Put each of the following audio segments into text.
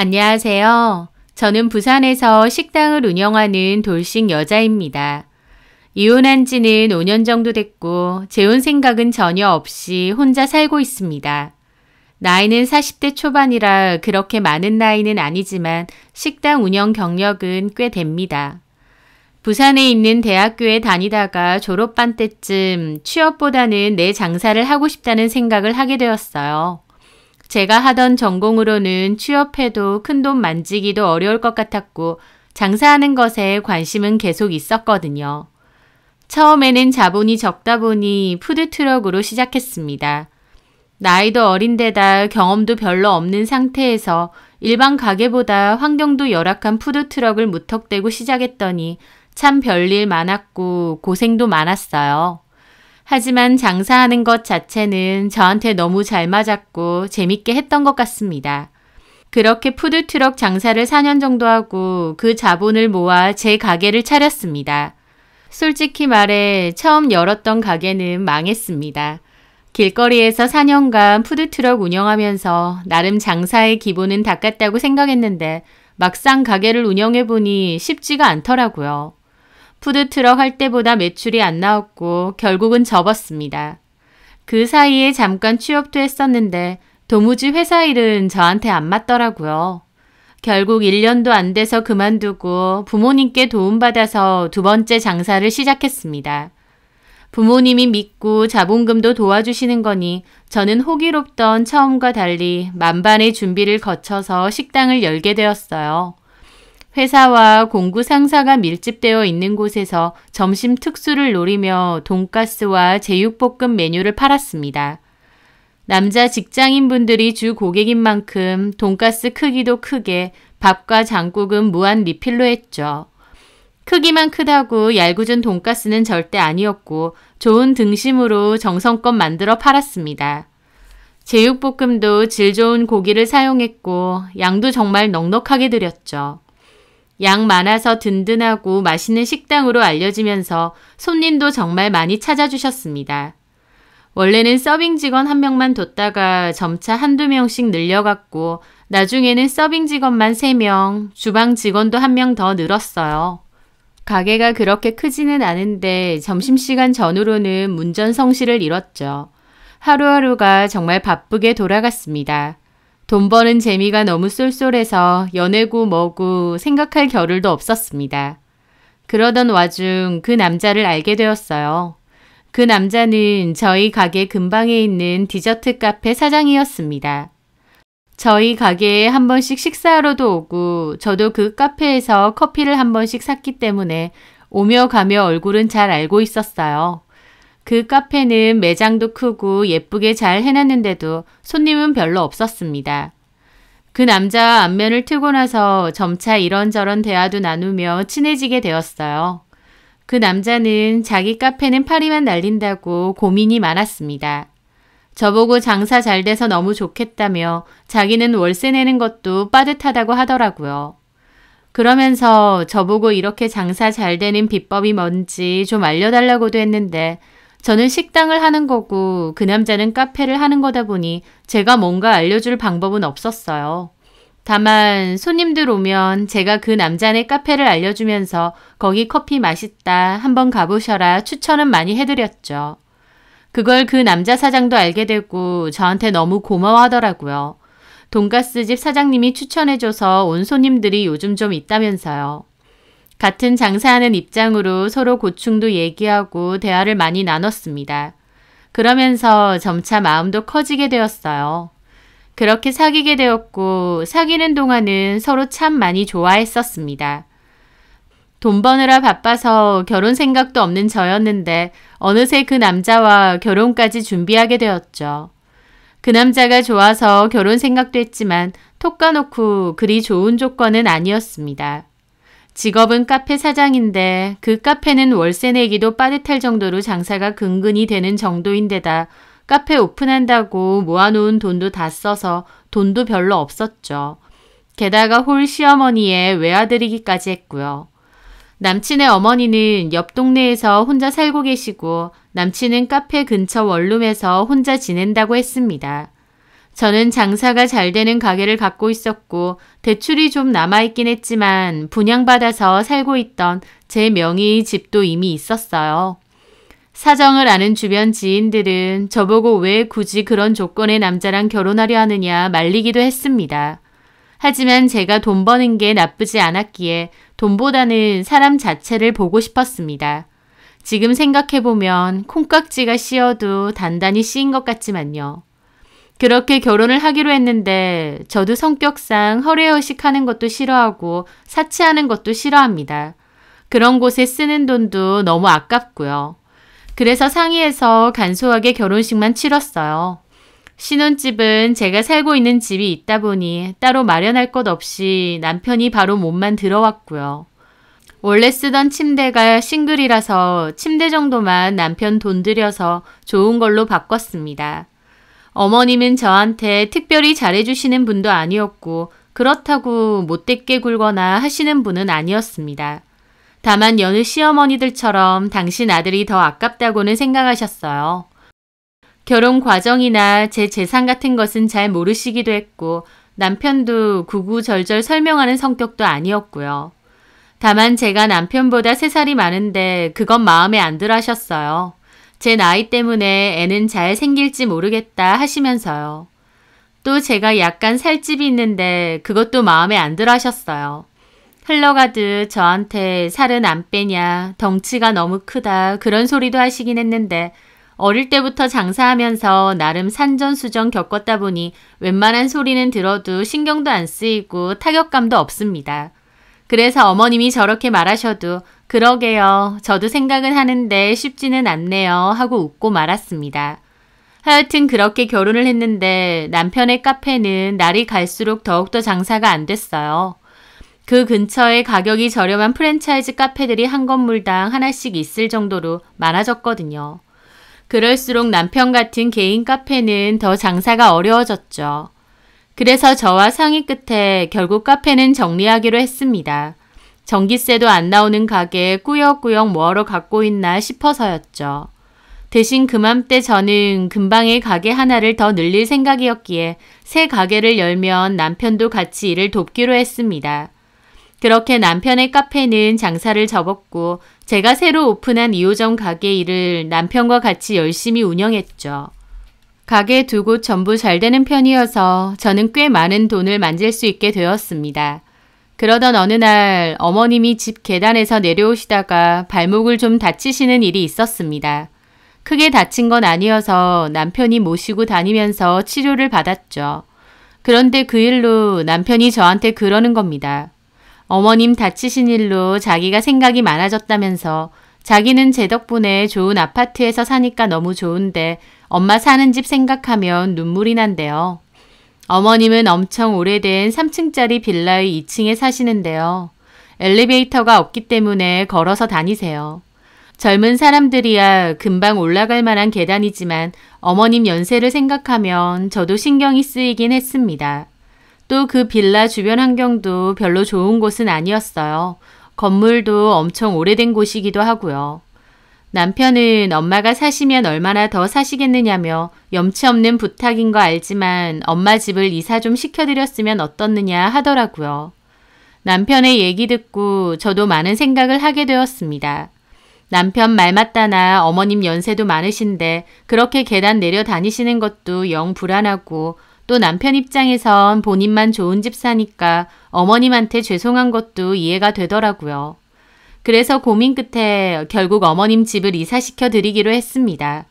안녕하세요. 저는 부산에서 식당을 운영하는 돌싱 여자입니다. 이혼한 지는 5년 정도 됐고 재혼 생각은 전혀 없이 혼자 살고 있습니다. 나이는 40대 초반이라 그렇게 많은 나이는 아니지만 식당 운영 경력은 꽤 됩니다. 부산에 있는 대학교에 다니다가 졸업반 때쯤 취업보다는 내 장사를 하고 싶다는 생각을 하게 되었어요. 제가 하던 전공으로는 취업해도 큰돈 만지기도 어려울 것 같았고 장사하는 것에 관심은 계속 있었거든요. 처음에는 자본이 적다 보니 푸드트럭으로 시작했습니다. 나이도 어린데다 경험도 별로 없는 상태에서 일반 가게보다 환경도 열악한 푸드트럭을 무턱대고 시작했더니 참 별일 많았고 고생도 많았어요. 하지만 장사하는 것 자체는 저한테 너무 잘 맞았고 재밌게 했던 것 같습니다. 그렇게 푸드트럭 장사를 4년 정도 하고 그 자본을 모아 제 가게를 차렸습니다. 솔직히 말해 처음 열었던 가게는 망했습니다. 길거리에서 4년간 푸드트럭 운영하면서 나름 장사의 기본은 닦았다고 생각했는데 막상 가게를 운영해보니 쉽지가 않더라고요. 푸드트럭 할 때보다 매출이 안 나왔고 결국은 접었습니다. 그 사이에 잠깐 취업도 했었는데 도무지 회사 일은 저한테 안 맞더라고요. 결국 1년도 안 돼서 그만두고 부모님께 도움받아서 두 번째 장사를 시작했습니다. 부모님이 믿고 자본금도 도와주시는 거니 저는 호기롭던 처음과 달리 만반의 준비를 거쳐서 식당을 열게 되었어요. 회사와 공구 상사가 밀집되어 있는 곳에서 점심 특수를 노리며 돈가스와 제육볶음 메뉴를 팔았습니다. 남자 직장인분들이 주 고객인 만큼 돈가스 크기도 크게 밥과 장국은 무한 리필로 했죠. 크기만 크다고 얄궂은 돈가스는 절대 아니었고 좋은 등심으로 정성껏 만들어 팔았습니다. 제육볶음도 질 좋은 고기를 사용했고 양도 정말 넉넉하게 드렸죠. 양 많아서 든든하고 맛있는 식당으로 알려지면서 손님도 정말 많이 찾아주셨습니다. 원래는 서빙 직원 1명만 뒀다가 점차 한두 명씩 늘려갔고 나중에는 서빙 직원만 3명, 주방 직원도 1명 더 늘었어요. 가게가 그렇게 크지는 않은데 점심시간 전후로는 문전성시를 이뤘죠. 하루하루가 정말 바쁘게 돌아갔습니다. 돈 버는 재미가 너무 쏠쏠해서 연애고 뭐고 생각할 겨를도 없었습니다. 그러던 와중 그 남자를 알게 되었어요. 그 남자는 저희 가게 근방에 있는 디저트 카페 사장이었습니다. 저희 가게에 한 번씩 식사하러도 오고 저도 그 카페에서 커피를 한 번씩 샀기 때문에 오며 가며 얼굴은 잘 알고 있었어요. 그 카페는 매장도 크고 예쁘게 잘 해놨는데도 손님은 별로 없었습니다. 그 남자와 안면을 트고 나서 점차 이런저런 대화도 나누며 친해지게 되었어요. 그 남자는 자기 카페는 파리만 날린다고 고민이 많았습니다. 저보고 장사 잘 돼서 너무 좋겠다며 자기는 월세 내는 것도 빠듯하다고 하더라고요. 그러면서 저보고 이렇게 장사 잘 되는 비법이 뭔지 좀 알려달라고도 했는데 저는 식당을 하는 거고 그 남자는 카페를 하는 거다 보니 제가 뭔가 알려줄 방법은 없었어요. 다만 손님들 오면 제가 그 남자네 카페를 알려주면서 거기 커피 맛있다 한번 가보셔라 추천은 많이 해드렸죠. 그걸 그 남자 사장도 알게 되고 저한테 너무 고마워하더라고요. 돈가스집 사장님이 추천해줘서 온 손님들이 요즘 좀 있다면서요. 같은 장사하는 입장으로 서로 고충도 얘기하고 대화를 많이 나눴습니다. 그러면서 점차 마음도 커지게 되었어요. 그렇게 사귀게 되었고 사귀는 동안은 서로 참 많이 좋아했었습니다. 돈 버느라 바빠서 결혼 생각도 없는 저였는데 어느새 그 남자와 결혼까지 준비하게 되었죠. 그 남자가 좋아서 결혼 생각도 했지만 톡 까놓고 그리 좋은 조건은 아니었습니다. 직업은 카페 사장인데 그 카페는 월세 내기도 빠듯할 정도로 장사가 근근히 되는 정도인데다 카페 오픈한다고 모아놓은 돈도 다 써서 돈도 별로 없었죠. 게다가 홀 시어머니의 외아들이기까지 했고요. 남친의 어머니는 옆 동네에서 혼자 살고 계시고 남친은 카페 근처 원룸에서 혼자 지낸다고 했습니다. 저는 장사가 잘 되는 가게를 갖고 있었고 대출이 좀 남아있긴 했지만 분양받아서 살고 있던 제 명의의 집도 이미 있었어요. 사정을 아는 주변 지인들은 저보고 왜 굳이 그런 조건의 남자랑 결혼하려 하느냐 말리기도 했습니다. 하지만 제가 돈 버는 게 나쁘지 않았기에 돈보다는 사람 자체를 보고 싶었습니다. 지금 생각해보면 콩깍지가 씌어도 단단히 씌인 것 같지만요. 그렇게 결혼을 하기로 했는데 저도 성격상 허례허식 하는 것도 싫어하고 사치하는 것도 싫어합니다. 그런 곳에 쓰는 돈도 너무 아깝고요. 그래서 상의해서 간소하게 결혼식만 치렀어요. 신혼집은 제가 살고 있는 집이 있다 보니 따로 마련할 것 없이 남편이 바로 몸만 들어왔고요. 원래 쓰던 침대가 싱글이라서 침대 정도만 남편 돈 들여서 좋은 걸로 바꿨습니다. 어머님은 저한테 특별히 잘해주시는 분도 아니었고 그렇다고 못되게 굴거나 하시는 분은 아니었습니다. 다만 여느 시어머니들처럼 당신 아들이 더 아깝다고는 생각하셨어요. 결혼 과정이나 제 재산 같은 것은 잘 모르시기도 했고 남편도 구구절절 설명하는 성격도 아니었고요. 다만 제가 남편보다 3살이 많은데 그건 마음에 안 들어 하셨어요. 제 나이 때문에 애는 잘 생길지 모르겠다 하시면서요. 또 제가 약간 살집이 있는데 그것도 마음에 안 들어 하셨어요. 흘러가듯 저한테 살은 안 빼냐, 덩치가 너무 크다 그런 소리도 하시긴 했는데 어릴 때부터 장사하면서 나름 산전수전 겪었다 보니 웬만한 소리는 들어도 신경도 안 쓰이고 타격감도 없습니다. 그래서 어머님이 저렇게 말하셔도 그러게요. 저도 생각은 하는데 쉽지는 않네요 하고 웃고 말았습니다. 하여튼 그렇게 결혼을 했는데 남편의 카페는 날이 갈수록 더욱더 장사가 안 됐어요. 그 근처에 가격이 저렴한 프랜차이즈 카페들이 한 건물당 하나씩 있을 정도로 많아졌거든요. 그럴수록 남편 같은 개인 카페는 더 장사가 어려워졌죠. 그래서 저와 상의 끝에 결국 카페는 정리하기로 했습니다. 전기세도 안 나오는 가게에 꾸역꾸역 뭐하러 갖고 있나 싶어서였죠. 대신 그맘때 저는 근방에 가게 하나를 더 늘릴 생각이었기에 새 가게를 열면 남편도 같이 일을 돕기로 했습니다. 그렇게 남편의 카페는 장사를 접었고 제가 새로 오픈한 2호점 가게 일을 남편과 같이 열심히 운영했죠. 가게 2곳 전부 잘 되는 편이어서 저는 꽤 많은 돈을 만질 수 있게 되었습니다. 그러던 어느 날 어머님이 집 계단에서 내려오시다가 발목을 좀 다치시는 일이 있었습니다. 크게 다친 건 아니어서 남편이 모시고 다니면서 치료를 받았죠. 그런데 그 일로 남편이 저한테 그러는 겁니다. 어머님 다치신 일로 자기가 생각이 많아졌다면서 자기는 제 덕분에 좋은 아파트에서 사니까 너무 좋은데 엄마 사는 집 생각하면 눈물이 난대요. 어머님은 엄청 오래된 3층짜리 빌라의 2층에 사시는데요. 엘리베이터가 없기 때문에 걸어서 다니세요. 젊은 사람들이야 금방 올라갈 만한 계단이지만 어머님 연세를 생각하면 저도 신경이 쓰이긴 했습니다. 또 그 빌라 주변 환경도 별로 좋은 곳은 아니었어요. 건물도 엄청 오래된 곳이기도 하고요. 남편은 엄마가 사시면 얼마나 더 사시겠느냐며 염치 없는 부탁인 거 알지만 엄마 집을 이사 좀 시켜드렸으면 어떻느냐 하더라고요. 남편의 얘기 듣고 저도 많은 생각을 하게 되었습니다. 남편 말 맞다나 어머님 연세도 많으신데 그렇게 계단 내려 다니시는 것도 영 불안하고 또 남편 입장에선 본인만 좋은 집 사니까 어머님한테 죄송한 것도 이해가 되더라고요. 그래서 고민 끝에 결국 어머님 집을 이사시켜 드리기로 했습니다.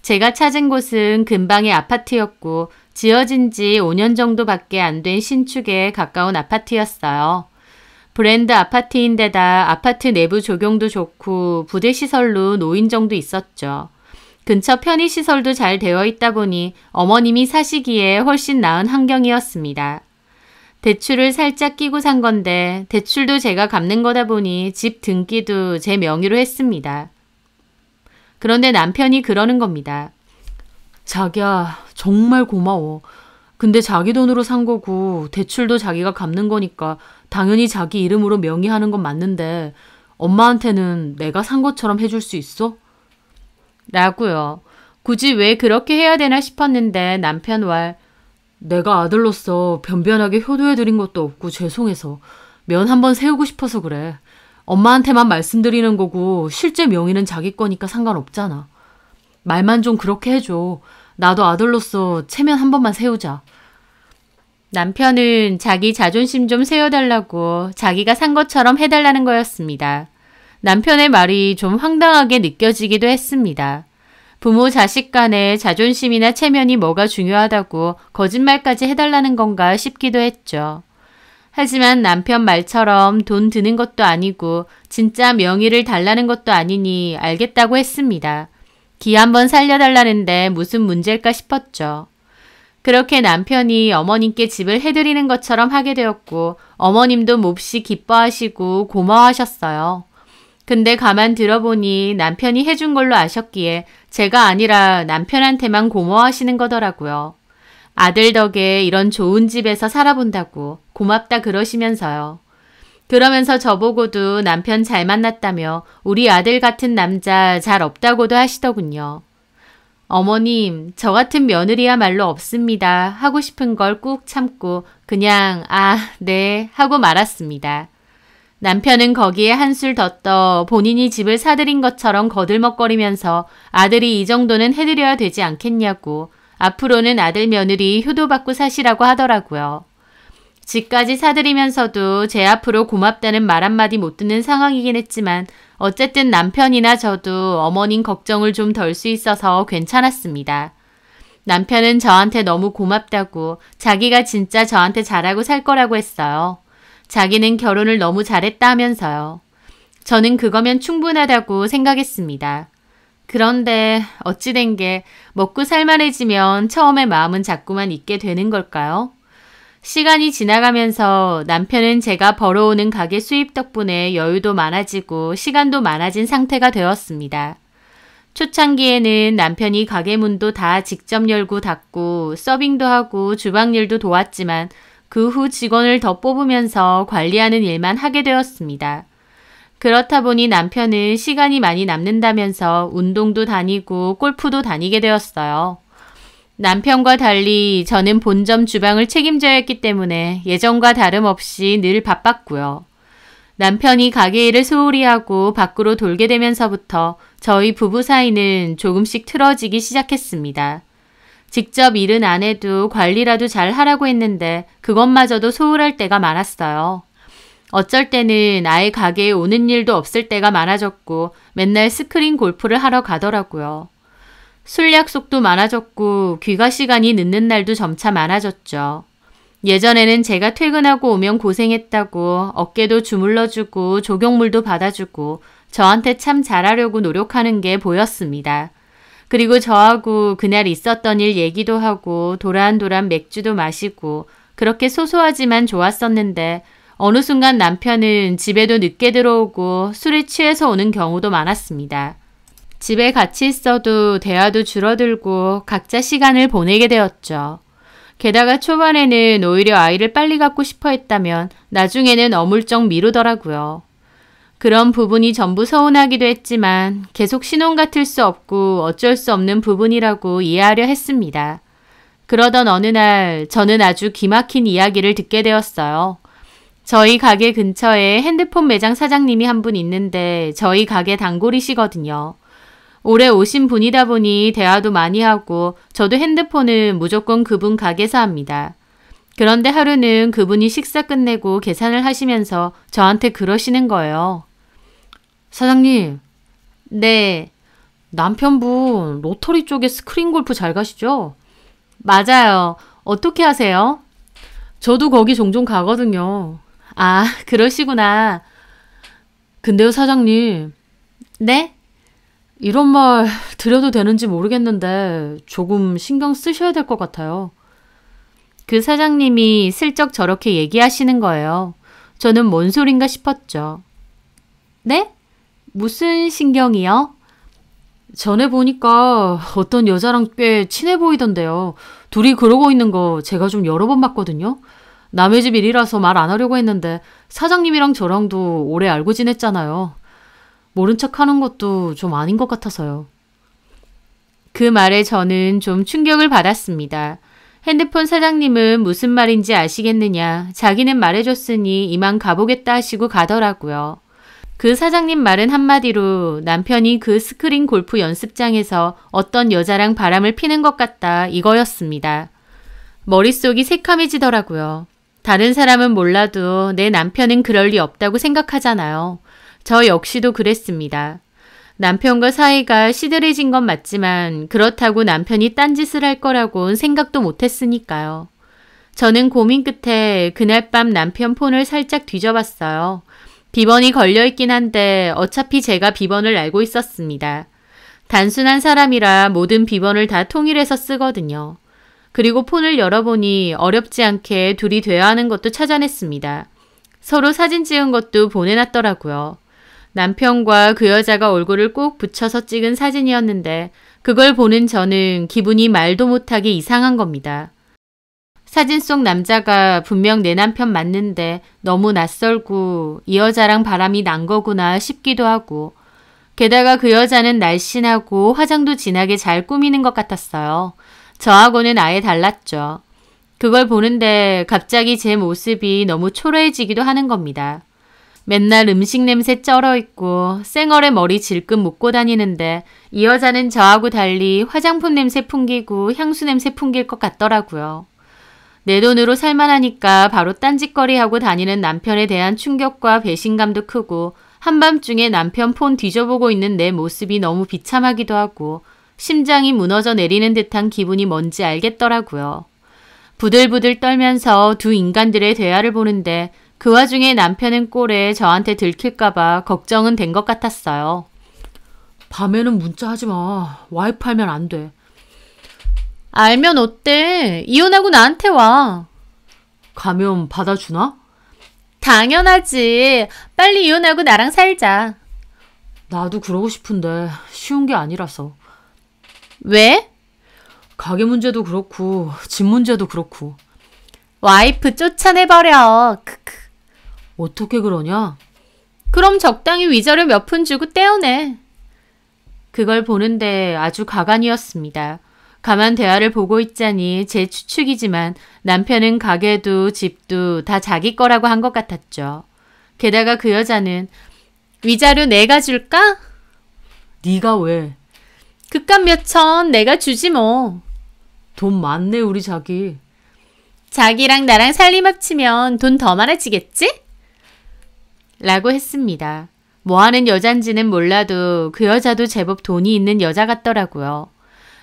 제가 찾은 곳은 근방의 아파트였고 지어진 지 5년 정도밖에 안 된 신축에 가까운 아파트였어요. 브랜드 아파트인데다 아파트 내부 조경도 좋고 부대시설로 노인정도 있었죠. 근처 편의시설도 잘 되어 있다 보니 어머님이 사시기에 훨씬 나은 환경이었습니다. 대출을 살짝 끼고 산 건데 대출도 제가 갚는 거다 보니 집 등기도 제 명의로 했습니다. 그런데 남편이 그러는 겁니다. 자기야, 정말 고마워. 근데 자기 돈으로 산 거고 대출도 자기가 갚는 거니까 당연히 자기 이름으로 명의하는 건 맞는데 엄마한테는 내가 산 것처럼 해줄 수 있어? 라고요. 굳이 왜 그렇게 해야 되나 싶었는데 남편 말 내가 아들로서 변변하게 효도해드린 것도 없고 죄송해서 면 한번 세우고 싶어서 그래. 엄마한테만 말씀드리는 거고 실제 명의는 자기 거니까 상관없잖아. 말만 좀 그렇게 해줘. 나도 아들로서 체면 한 번만 세우자. 남편은 자기 자존심 좀 세워달라고 자기가 산 것처럼 해달라는 거였습니다. 남편의 말이 좀 황당하게 느껴지기도 했습니다. 부모 자식 간의 자존심이나 체면이 뭐가 중요하다고 거짓말까지 해달라는 건가 싶기도 했죠. 하지만 남편 말처럼 돈 드는 것도 아니고 진짜 명의를 달라는 것도 아니니 알겠다고 했습니다. 기 한번 살려달라는데 무슨 문제일까 싶었죠. 그렇게 남편이 어머님께 집을 해드리는 것처럼 하게 되었고 어머님도 몹시 기뻐하시고 고마워하셨어요. 근데 가만 들어보니 남편이 해준 걸로 아셨기에 제가 아니라 남편한테만 고마워하시는 거더라고요. 아들 덕에 이런 좋은 집에서 살아본다고 고맙다 그러시면서요. 그러면서 저보고도 남편 잘 만났다며 우리 아들 같은 남자 잘 없다고도 하시더군요. 어머님, 저 같은 며느리야말로 없습니다. 하고 싶은 걸 꾹 참고 그냥 네 하고 말았습니다. 남편은 거기에 한술 더 떠 본인이 집을 사들인 것처럼 거들먹거리면서 아들이 이 정도는 해드려야 되지 않겠냐고 앞으로는 아들 며느리 효도받고 사시라고 하더라고요. 집까지 사들이면서도 제 앞으로 고맙다는 말 한마디 못 듣는 상황이긴 했지만 어쨌든 남편이나 저도 어머님 걱정을 좀 덜 수 있어서 괜찮았습니다. 남편은 저한테 너무 고맙다고 자기가 진짜 저한테 잘하고 살 거라고 했어요. 자기는 결혼을 너무 잘했다 하면서요. 저는 그거면 충분하다고 생각했습니다. 그런데 어찌 된 게 먹고 살만해지면 처음에 마음은 자꾸만 있게 되는 걸까요? 시간이 지나가면서 남편은 제가 벌어오는 가게 수입 덕분에 여유도 많아지고 시간도 많아진 상태가 되었습니다. 초창기에는 남편이 가게 문도 다 직접 열고 닫고 서빙도 하고 주방 일도 도왔지만 그 후 직원을 더 뽑으면서 관리하는 일만 하게 되었습니다. 그렇다 보니 남편은 시간이 많이 남는다면서 운동도 다니고 골프도 다니게 되었어요. 남편과 달리 저는 본점 주방을 책임져야 했기 때문에 예전과 다름없이 늘 바빴고요. 남편이 가게 일을 소홀히 하고 밖으로 돌게 되면서부터 저희 부부 사이는 조금씩 틀어지기 시작했습니다. 직접 일은 안 해도 관리라도 잘 하라고 했는데 그것마저도 소홀할 때가 많았어요. 어쩔 때는 아예 가게에 오는 일도 없을 때가 많아졌고 맨날 스크린 골프를 하러 가더라고요. 술 약속도 많아졌고 귀가 시간이 늦는 날도 점차 많아졌죠. 예전에는 제가 퇴근하고 오면 고생했다고 어깨도 주물러주고 조경물도 받아주고 저한테 참 잘하려고 노력하는 게 보였습니다. 그리고 저하고 그날 있었던 일 얘기도 하고 도란도란 맥주도 마시고 그렇게 소소하지만 좋았었는데 어느 순간 남편은 집에도 늦게 들어오고 술에 취해서 오는 경우도 많았습니다. 집에 같이 있어도 대화도 줄어들고 각자 시간을 보내게 되었죠. 게다가 초반에는 오히려 아이를 빨리 갖고 싶어 했다면 나중에는 어물쩍 미루더라고요. 그런 부분이 전부 서운하기도 했지만 계속 신혼 같을 수 없고 어쩔 수 없는 부분이라고 이해하려 했습니다. 그러던 어느 날 저는 아주 기막힌 이야기를 듣게 되었어요. 저희 가게 근처에 핸드폰 매장 사장님이 한 분 있는데 저희 가게 단골이시거든요. 올해 오신 분이다 보니 대화도 많이 하고 저도 핸드폰은 무조건 그분 가게에서 합니다. 그런데 하루는 그분이 식사 끝내고 계산을 하시면서 저한테 그러시는 거예요. 사장님. 네. 남편분 로터리 쪽에 스크린 골프 잘 가시죠? 맞아요. 어떻게 하세요? 저도 거기 종종 가거든요. 그러시구나. 근데요, 사장님. 네? 이런 말 드려도 되는지 모르겠는데 조금 신경 쓰셔야 될 것 같아요. 그 사장님이 슬쩍 저렇게 얘기하시는 거예요. 저는 뭔 소린가 싶었죠. 네? 무슨 신경이요? 전에 보니까 어떤 여자랑 꽤 친해 보이던데요. 둘이 그러고 있는 거 제가 좀 여러 번 봤거든요. 남의 집 일이라서 말 안 하려고 했는데 사장님이랑 저랑도 오래 알고 지냈잖아요. 모른 척 하는 것도 좀 아닌 것 같아서요. 그 말에 저는 좀 충격을 받았습니다. 핸드폰 사장님은 무슨 말인지 아시겠느냐. 자기는 말해줬으니 이만 가보겠다 하시고 가더라고요. 그 사장님 말은 한마디로 남편이 그 스크린 골프 연습장에서 어떤 여자랑 바람을 피는 것 같다 이거였습니다. 머릿속이 새카매지더라고요. 다른 사람은 몰라도 내 남편은 그럴 리 없다고 생각하잖아요. 저 역시도 그랬습니다. 남편과 사이가 시들해진 건 맞지만 그렇다고 남편이 딴짓을 할 거라고는 생각도 못했으니까요. 저는 고민 끝에 그날 밤 남편 폰을 살짝 뒤져봤어요. 비번이 걸려있긴 한데 어차피 제가 비번을 알고 있었습니다. 단순한 사람이라 모든 비번을 다 통일해서 쓰거든요. 그리고 폰을 열어보니 어렵지 않게 둘이 대화하는 것도 찾아냈습니다. 서로 사진 찍은 것도 보내놨더라고요. 남편과 그 여자가 얼굴을 꼭 붙여서 찍은 사진이었는데 그걸 보는 저는 기분이 말도 못하게 이상한 겁니다. 사진 속 남자가 분명 내 남편 맞는데 너무 낯설고 이 여자랑 바람이 난 거구나 싶기도 하고 게다가 그 여자는 날씬하고 화장도 진하게 잘 꾸미는 것 같았어요. 저하고는 아예 달랐죠. 그걸 보는데 갑자기 제 모습이 너무 초라해지기도 하는 겁니다. 맨날 음식 냄새 쩔어있고 쌩얼에 머리 질끈 묶고 다니는데 이 여자는 저하고 달리 화장품 냄새 풍기고 향수 냄새 풍길 것 같더라고요. 내 돈으로 살만하니까 바로 딴짓거리하고 다니는 남편에 대한 충격과 배신감도 크고 한밤중에 남편 폰 뒤져보고 있는 내 모습이 너무 비참하기도 하고 심장이 무너져 내리는 듯한 기분이 뭔지 알겠더라고요. 부들부들 떨면서 두 인간들의 대화를 보는데 그 와중에 남편은 꼴에 저한테 들킬까봐 걱정은 된 것 같았어요. 밤에는 문자하지 마. 와이프 알면 안 돼. 알면 어때? 이혼하고 나한테 와. 가면 받아주나? 당연하지. 빨리 이혼하고 나랑 살자. 나도 그러고 싶은데 쉬운 게 아니라서. 왜? 가게 문제도 그렇고 집 문제도 그렇고. 와이프 쫓아내버려. 크크. 어떻게 그러냐? 그럼 적당히 위자료 몇 푼 주고 떼어내. 그걸 보는데 아주 가관이었습니다. 가만 대화를 보고 있자니 제 추측이지만 남편은 가게도 집도 다 자기 거라고 한 것 같았죠. 게다가 그 여자는 위자료 내가 줄까? 네가 왜? 그깟 몇천 내가 주지 뭐. 돈 많네 우리 자기. 자기랑 나랑 살림 합치면 돈 더 많아지겠지? 라고 했습니다. 뭐하는 여잔지는 몰라도 그 여자도 제법 돈이 있는 여자 같더라고요.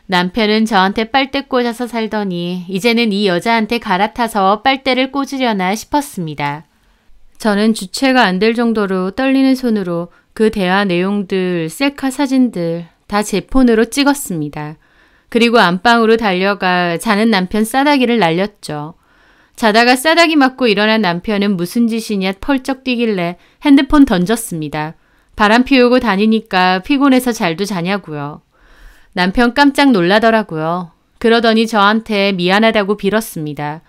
남편은 저한테 빨대 꽂아서 살더니 이제는 이 여자한테 갈아타서 빨대를 꽂으려나 싶었습니다. 저는 주체가 안 될 정도로 떨리는 손으로 그 대화 내용들, 셀카 사진들 다 제 폰으로 찍었습니다. 그리고 안방으로 달려가 자는 남편 싸다기를 날렸죠. 자다가 싸다기 맞고 일어난 남편은 무슨 짓이냐 펄쩍 뛰길래 핸드폰 던졌습니다. 바람 피우고 다니니까 피곤해서 잘도 자냐고요. 남편 깜짝 놀라더라고요. 그러더니 저한테 미안하다고 빌었습니다.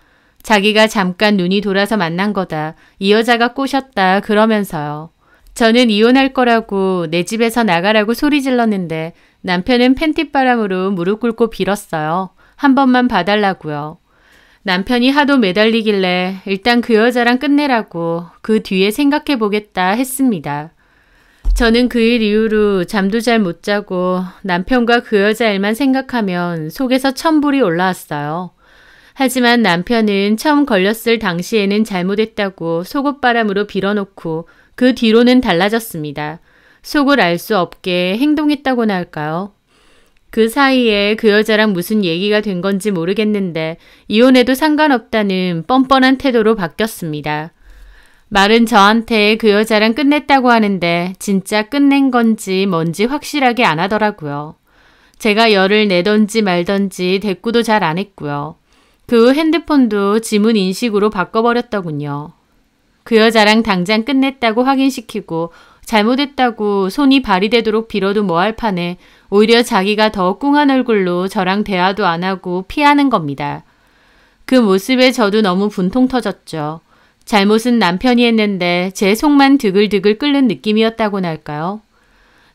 자기가 잠깐 눈이 돌아서 만난 거다. 이 여자가 꼬셨다 그러면서요. 저는 이혼할 거라고 내 집에서 나가라고 소리 질렀는데 남편은 팬티바람으로 무릎 꿇고 빌었어요. 한 번만 봐달라고요. 남편이 하도 매달리길래 일단 그 여자랑 끝내라고 그 뒤에 생각해보겠다 했습니다. 저는 그 일 이후로 잠도 잘 못 자고 남편과 그 여자 일만 생각하면 속에서 천불이 올라왔어요. 하지만 남편은 처음 걸렸을 당시에는 잘못했다고 속옷바람으로 빌어놓고 그 뒤로는 달라졌습니다. 속을 알 수 없게 행동했다고나 할까요? 그 사이에 그 여자랑 무슨 얘기가 된 건지 모르겠는데 이혼해도 상관없다는 뻔뻔한 태도로 바뀌었습니다. 말은 저한테 그 여자랑 끝냈다고 하는데 진짜 끝낸 건지 뭔지 확실하게 안 하더라고요. 제가 열을 내던지 말던지 대꾸도 잘 안 했고요. 그 후 핸드폰도 지문 인식으로 바꿔버렸더군요. 그 여자랑 당장 끝냈다고 확인시키고 잘못했다고 손이 발이 되도록 빌어도 뭐할 판에 오히려 자기가 더 꿍한 얼굴로 저랑 대화도 안 하고 피하는 겁니다. 그 모습에 저도 너무 분통 터졌죠. 잘못은 남편이 했는데 제 속만 드글드글 끓는 느낌이었다고나 할까요?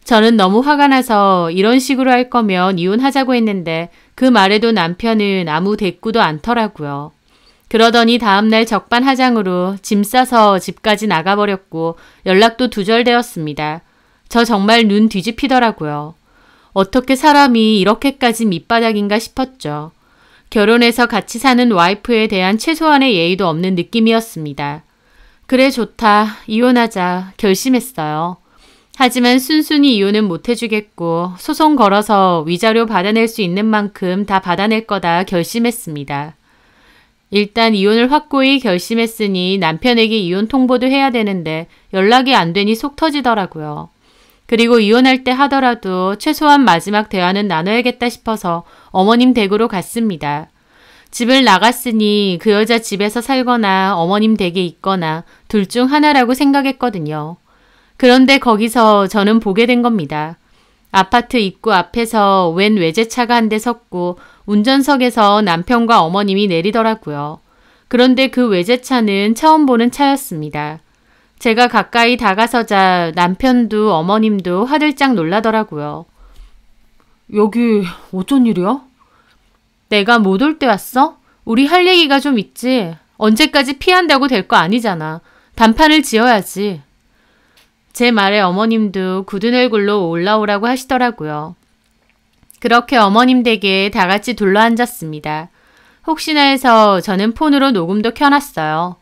저는 너무 화가 나서 이런 식으로 할 거면 이혼하자고 했는데 그 말에도 남편은 아무 대꾸도 않더라고요. 그러더니 다음날 적반하장으로 짐 싸서 집까지 나가버렸고 연락도 두절되었습니다. 저 정말 눈 뒤집히더라고요. 어떻게 사람이 이렇게까지 밑바닥인가 싶었죠. 결혼해서 같이 사는 와이프에 대한 최소한의 예의도 없는 느낌이었습니다. 그래 좋다. 이혼하자. 결심했어요. 하지만 순순히 이혼은 못해주겠고 소송 걸어서 위자료 받아낼 수 있는 만큼 다 받아낼 거다 결심했습니다. 일단 이혼을 확고히 결심했으니 남편에게 이혼 통보도 해야 되는데 연락이 안 되니 속 터지더라고요. 그리고 이혼할 때 하더라도 최소한 마지막 대화는 나눠야겠다 싶어서 어머님 댁으로 갔습니다. 집을 나갔으니 그 여자 집에서 살거나 어머님 댁에 있거나 둘 중 하나라고 생각했거든요. 그런데 거기서 저는 보게 된 겁니다. 아파트 입구 앞에서 웬 외제차가 한 대 섰고 운전석에서 남편과 어머님이 내리더라고요. 그런데 그 외제차는 처음 보는 차였습니다. 제가 가까이 다가서자 남편도 어머님도 화들짝 놀라더라고요. 여기 어쩐 일이야? 내가 못 올 때 왔어? 우리 할 얘기가 좀 있지. 언제까지 피한다고 될 거 아니잖아. 단판을 지어야지. 제 말에 어머님도 굳은 얼굴로 올라오라고 하시더라고요. 그렇게 어머님 댁에 다 같이 둘러앉았습니다. 혹시나 해서 저는 폰으로 녹음도 켜놨어요.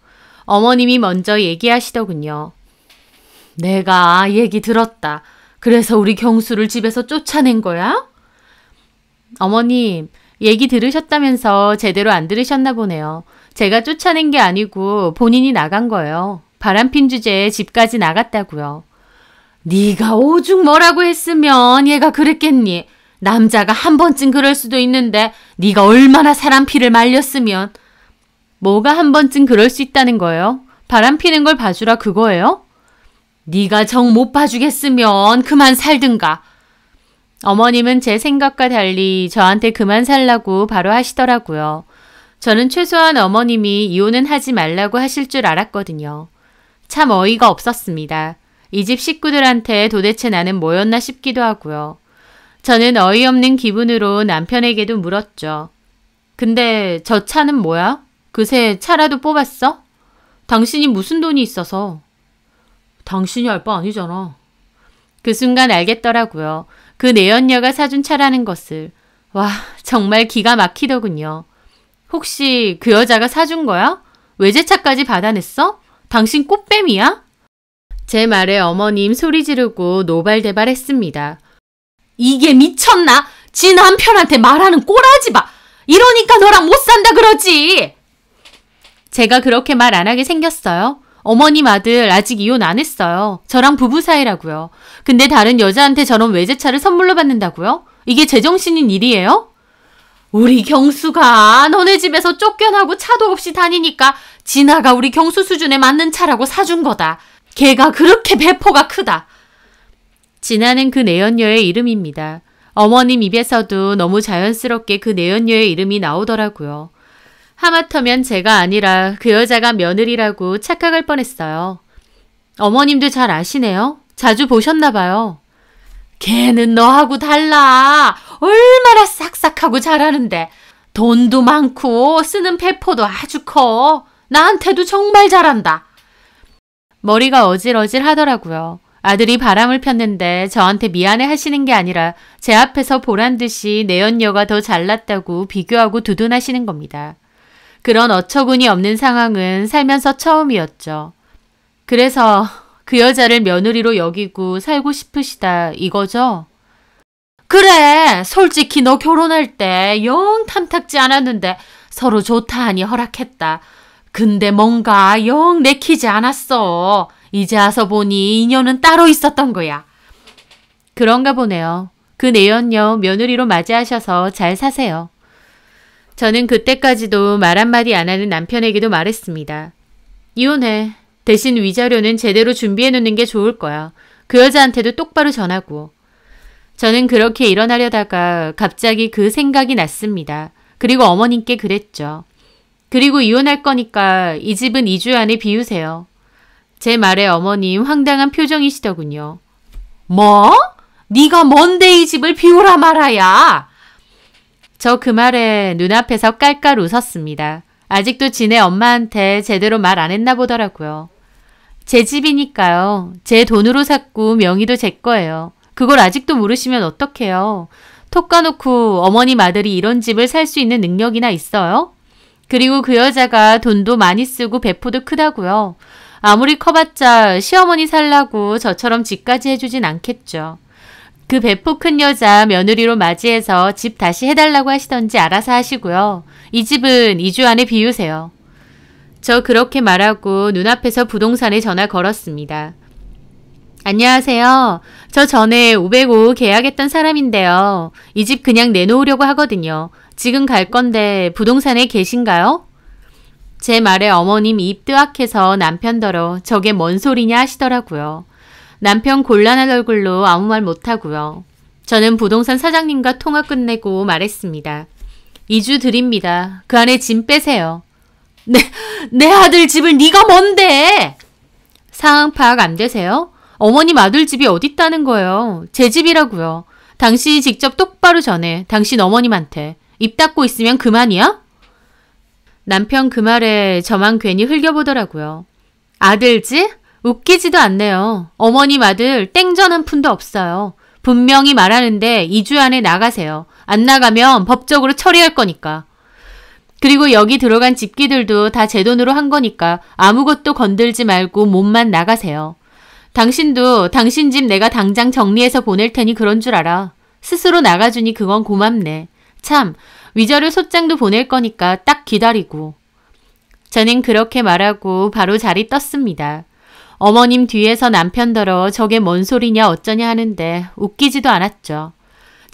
어머님이 먼저 얘기하시더군요. 내가 얘기 들었다. 그래서 우리 경수를 집에서 쫓아낸 거야? 어머님, 얘기 들으셨다면서 제대로 안 들으셨나 보네요. 제가 쫓아낸 게 아니고 본인이 나간 거예요. 바람핀 주제에 집까지 나갔다고요. 네가 오죽 뭐라고 했으면 얘가 그랬겠니? 남자가 한 번쯤 그럴 수도 있는데 네가 얼마나 사람 피를 말렸으면. 뭐가 한 번쯤 그럴 수 있다는 거예요? 바람피는 걸 봐주라 그거예요? 네가 정 못 봐주겠으면 그만 살든가. 어머님은 제 생각과 달리 저한테 그만 살라고 바로 하시더라고요. 저는 최소한 어머님이 이혼은 하지 말라고 하실 줄 알았거든요. 참 어이가 없었습니다. 이 집 식구들한테 도대체 나는 뭐였나 싶기도 하고요. 저는 어이없는 기분으로 남편에게도 물었죠. 근데 저 차는 뭐야? 그새 차라도 뽑았어? 당신이 무슨 돈이 있어서? 당신이 알 바 아니잖아. 그 순간 알겠더라고요. 그 내연녀가 사준 차라는 것을. 와, 정말 기가 막히더군요. 혹시 그 여자가 사준 거야? 외제차까지 받아냈어? 당신 꽃뱀이야? 제 말에 어머님 소리 지르고 노발대발했습니다. 이게 미쳤나? 지 남편한테 말하는 꼬라지 봐. 이러니까 너랑 못 산다 그러지. 제가 그렇게 말 안 하게 생겼어요. 어머님 아들 아직 이혼 안 했어요. 저랑 부부 사이라고요. 근데 다른 여자한테 저런 외제차를 선물로 받는다고요? 이게 제정신인 일이에요? 우리 경수가 너네 집에서 쫓겨나고 차도 없이 다니니까 진아가 우리 경수 수준에 맞는 차라고 사준 거다. 걔가 그렇게 배포가 크다. 진아는 그 내연녀의 이름입니다. 어머님 입에서도 너무 자연스럽게 그 내연녀의 이름이 나오더라고요. 하마터면 제가 아니라 그 여자가 며느리라고 착각할 뻔했어요. 어머님도 잘 아시네요. 자주 보셨나 봐요. 걔는 너하고 달라. 얼마나 싹싹하고 잘하는데. 돈도 많고 쓰는 배포도 아주 커. 나한테도 정말 잘한다. 머리가 어질어질 하더라고요. 아들이 바람을 폈는데 저한테 미안해 하시는 게 아니라 제 앞에서 보란 듯이 내연녀가 더 잘났다고 비교하고 두둔하시는 겁니다. 그런 어처구니 없는 상황은 살면서 처음이었죠. 그래서 그 여자를 며느리로 여기고 살고 싶으시다 이거죠? 그래, 솔직히 너 결혼할 때 영 탐탁지 않았는데 서로 좋다 하니 허락했다. 근데 뭔가 영 내키지 않았어. 이제 와서 보니 인연은 따로 있었던 거야. 그런가 보네요. 그 내연녀 며느리로 맞이하셔서 잘 사세요. 저는 그때까지도 말 한마디 안 하는 남편에게도 말했습니다. 이혼해. 대신 위자료는 제대로 준비해 놓는 게 좋을 거야. 그 여자한테도 똑바로 전하고. 저는 그렇게 일어나려다가 갑자기 그 생각이 났습니다. 그리고 어머님께 그랬죠. 그리고 이혼할 거니까 이 집은 2주 안에 비우세요. 제 말에 어머님 황당한 표정이시더군요. 뭐? 네가 뭔데 이 집을 비우라 말아야? 저 그 말에 눈앞에서 깔깔 웃었습니다. 아직도 지네 엄마한테 제대로 말 안 했나 보더라고요. 제 집이니까요. 제 돈으로 샀고 명의도 제 거예요. 그걸 아직도 모르시면 어떡해요. 톡 까놓고 어머님 아들이 이런 집을 살 수 있는 능력이나 있어요? 그리고 그 여자가 돈도 많이 쓰고 배포도 크다고요. 아무리 커봤자 시어머니 살라고 저처럼 집까지 해주진 않겠죠. 그 배포 큰 여자 며느리로 맞이해서 집 다시 해달라고 하시던지 알아서 하시고요. 이 집은 2주 안에 비우세요. 저 그렇게 말하고 눈앞에서 부동산에 전화 걸었습니다. 안녕하세요. 저 전에 505 계약했던 사람인데요. 이 집 그냥 내놓으려고 하거든요. 지금 갈 건데 부동산에 계신가요? 제 말에 어머님이 입 뜨악해서 남편더러 저게 뭔 소리냐 하시더라고요. 남편 곤란한 얼굴로 아무 말 못하고요. 저는 부동산 사장님과 통화 끝내고 말했습니다. 2주 드립니다. 그 안에 짐 빼세요. 내 아들 집을 네가 뭔데? 상황 파악 안 되세요? 어머님 아들 집이 어딨다는 거예요. 제 집이라고요. 당신이 직접 똑바로 전해. 당신 어머님한테. 입 닫고 있으면 그만이야? 남편 그 말에 저만 괜히 흘겨보더라고요. 아들 집? 웃기지도 않네요. 어머님 아들 땡전 한 푼도 없어요. 분명히 말하는데 2주 안에 나가세요. 안 나가면 법적으로 처리할 거니까. 그리고 여기 들어간 집기들도 다 제 돈으로 한 거니까 아무것도 건들지 말고 몸만 나가세요. 당신도 당신 집 내가 당장 정리해서 보낼 테니 그런 줄 알아. 스스로 나가주니 그건 고맙네. 참, 위자료 소장도 보낼 거니까 딱 기다리고. 저는 그렇게 말하고 바로 자리 떴습니다. 어머님 뒤에서 남편더러 저게 뭔 소리냐 어쩌냐 하는데 웃기지도 않았죠.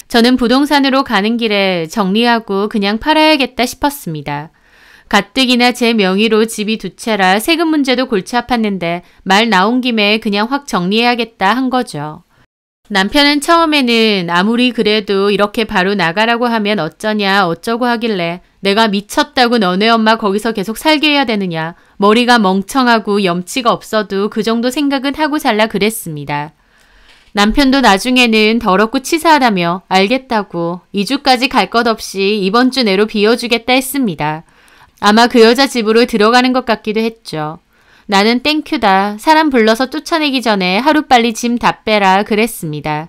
저는 부동산으로 가는 길에 정리하고 그냥 팔아야겠다 싶었습니다. 가뜩이나 제 명의로 집이 2채라 세금 문제도 골치 아팠는데 말 나온 김에 그냥 확 정리해야겠다 한 거죠. 남편은 처음에는 아무리 그래도 이렇게 바로 나가라고 하면 어쩌냐 어쩌고 하길래 내가 미쳤다고 너네 엄마 거기서 계속 살게 해야 되느냐. 머리가 멍청하고 염치가 없어도 그 정도 생각은 하고 살라 그랬습니다. 남편도 나중에는 더럽고 치사하다며 알겠다고 2주까지 갈 것 없이 이번 주 내로 비워주겠다 했습니다. 아마 그 여자 집으로 들어가는 것 같기도 했죠. 나는 땡큐다. 사람 불러서 쫓아내기 전에 하루빨리 짐 다 빼라 그랬습니다.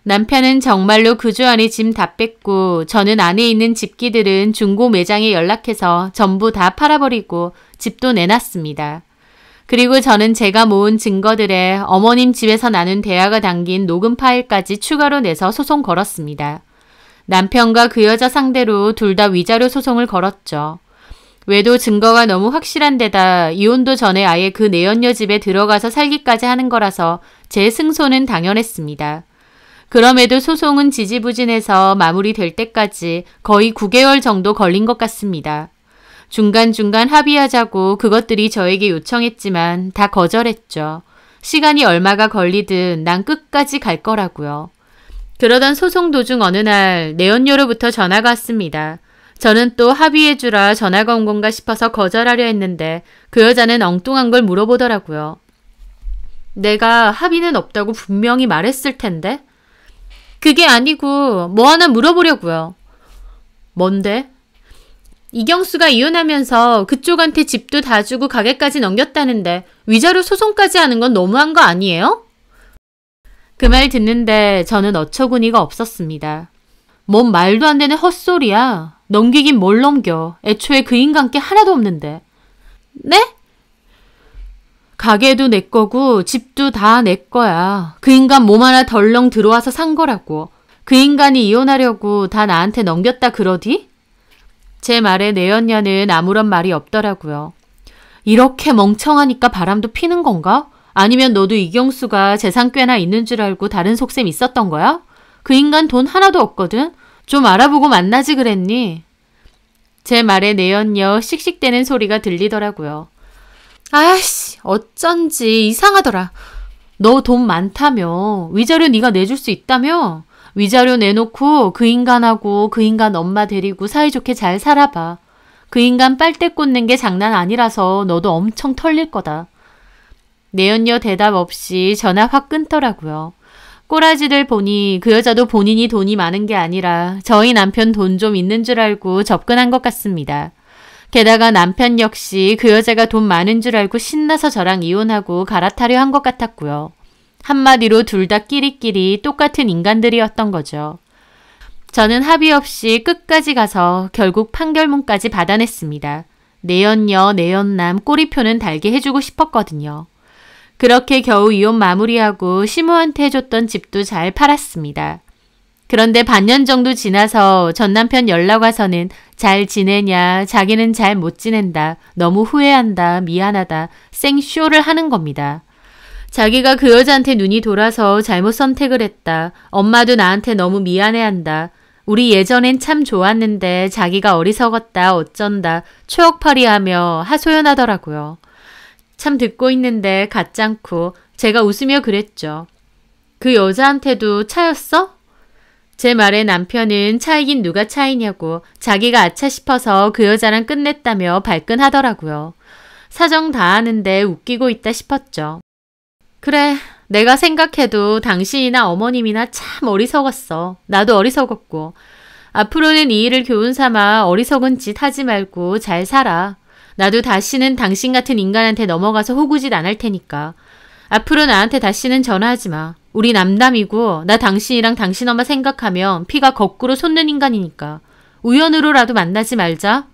남편은 정말로 그 주 안에 짐 다 뺐고 저는 안에 있는 집기들은 중고 매장에 연락해서 전부 다 팔아버리고 집도 내놨습니다. 그리고 저는 제가 모은 증거들에 어머님 집에서 나눈 대화가 담긴 녹음 파일까지 추가로 내서 소송 걸었습니다. 남편과 그 여자 상대로 둘 다 위자료 소송을 걸었죠. 외도 증거가 너무 확실한 데다 이혼도 전에 아예 그 내연녀 집에 들어가서 살기까지 하는 거라서 제 승소는 당연했습니다. 그럼에도 소송은 지지부진해서 마무리될 때까지 거의 9개월 정도 걸린 것 같습니다. 중간중간 합의하자고 그것들이 저에게 요청했지만 다 거절했죠. 시간이 얼마가 걸리든 난 끝까지 갈 거라고요. 그러던 소송 도중 어느 날 내연녀로부터 전화가 왔습니다. 저는 또 합의해주라 전화가 온 건가 싶어서 거절하려 했는데 그 여자는 엉뚱한 걸 물어보더라고요. 내가 합의는 없다고 분명히 말했을 텐데? 그게 아니고 뭐 하나 물어보려고요. 뭔데? 이경수가 이혼하면서 그쪽한테 집도 다 주고 가게까지 넘겼다는데 위자료 소송까지 하는 건 너무한 거 아니에요? 그 말 듣는데 저는 어처구니가 없었습니다. 뭔 말도 안 되는 헛소리야. 넘기긴 뭘 넘겨. 애초에 그 인간께 하나도 없는데. 네? 가게도 내 거고 집도 다 내 거야. 그 인간 몸 하나 덜렁 들어와서 산 거라고. 그 인간이 이혼하려고 다 나한테 넘겼다 그러디? 제 말에 내연녀는 아무런 말이 없더라고요. 이렇게 멍청하니까 바람도 피는 건가? 아니면 너도 이경수가 재산 꽤나 있는 줄 알고 다른 속셈 있었던 거야? 그 인간 돈 하나도 없거든? 좀 알아보고 만나지 그랬니? 제 말에 내연녀 씩씩대는 소리가 들리더라고요. 아이씨, 어쩐지 이상하더라. 너 돈 많다며. 위자료 네가 내줄 수 있다며? 위자료 내놓고 그 인간하고 그 인간 엄마 데리고 사이좋게 잘 살아봐. 그 인간 빨대 꽂는 게 장난 아니라서 너도 엄청 털릴 거다. 내연녀 대답 없이 전화 확 끊더라고요. 꼬라지들 보니 그 여자도 본인이 돈이 많은 게 아니라 저희 남편 돈 좀 있는 줄 알고 접근한 것 같습니다. 게다가 남편 역시 그 여자가 돈 많은 줄 알고 신나서 저랑 이혼하고 갈아타려 한 것 같았고요. 한마디로 둘 다 끼리끼리 똑같은 인간들이었던 거죠. 저는 합의 없이 끝까지 가서 결국 판결문까지 받아냈습니다. 내연녀, 내연남 꼬리표는 달게 해주고 싶었거든요. 그렇게 겨우 이혼 마무리하고 시모한테 해줬던 집도 잘 팔았습니다. 그런데 반년 정도 지나서 전 남편 연락 와서는 잘 지내냐, 자기는 잘 못 지낸다, 너무 후회한다, 미안하다, 생쇼를 하는 겁니다. 자기가 그 여자한테 눈이 돌아서 잘못 선택을 했다. 엄마도 나한테 너무 미안해한다. 우리 예전엔 참 좋았는데 자기가 어리석었다, 어쩐다, 추억팔이하며 하소연하더라고요. 참 듣고 있는데 가짱코 제가 웃으며 그랬죠. 그 여자한테도 차였어? 제 말에 남편은 차이긴 누가 차이냐고 자기가 아차 싶어서 그 여자랑 끝냈다며 발끈하더라고요. 사정 다 아는데 웃기고 있다 싶었죠. 그래, 내가 생각해도 당신이나 어머님이나 참 어리석었어. 나도 어리석었고. 앞으로는 이 일을 교훈 삼아 어리석은 짓 하지 말고 잘 살아. 나도 다시는 당신 같은 인간한테 넘어가서 호구짓 안 할 테니까. 앞으로 나한테 다시는 전화하지 마. 우리 남남이고 나 당신이랑 당신 엄마 생각하면 피가 거꾸로 솟는 인간이니까. 우연으로라도 만나지 말자.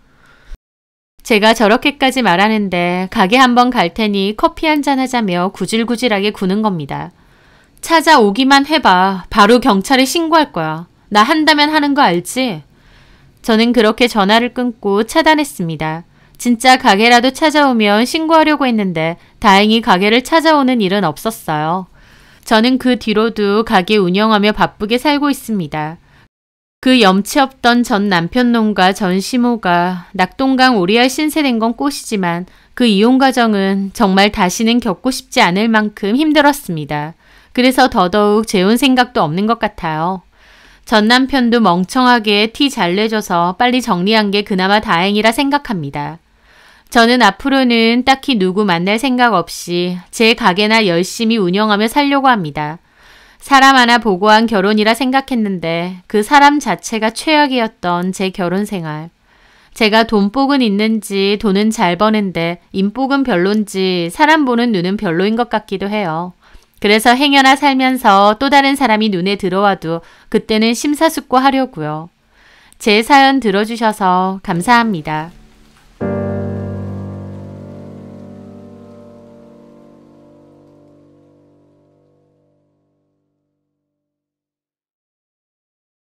제가 저렇게까지 말하는데 가게 한번 갈 테니 커피 한잔 하자며 구질구질하게 구는 겁니다. 찾아오기만 해봐. 바로 경찰에 신고할 거야. 나 한다면 하는 거 알지? 저는 그렇게 전화를 끊고 차단했습니다. 진짜 가게라도 찾아오면 신고하려고 했는데 다행히 가게를 찾아오는 일은 없었어요. 저는 그 뒤로도 가게 운영하며 바쁘게 살고 있습니다. 그 염치 없던 전 남편 놈과 전 시모가 낙동강 오리알 신세된 건 꽃이지만 그 이혼 과정은 정말 다시는 겪고 싶지 않을 만큼 힘들었습니다. 그래서 더더욱 재혼 생각도 없는 것 같아요. 전 남편도 멍청하게 티 잘 내줘서 빨리 정리한 게 그나마 다행이라 생각합니다. 저는 앞으로는 딱히 누구 만날 생각 없이 제 가게나 열심히 운영하며 살려고 합니다. 사람 하나 보고한 결혼이라 생각했는데 그 사람 자체가 최악이었던 제 결혼 생활. 제가 돈복은 있는지 돈은 잘 버는데 인복은 별론지 사람 보는 눈은 별로인 것 같기도 해요. 그래서 행여나 살면서 또 다른 사람이 눈에 들어와도 그때는 심사숙고하려고요. 제 사연 들어주셔서 감사합니다.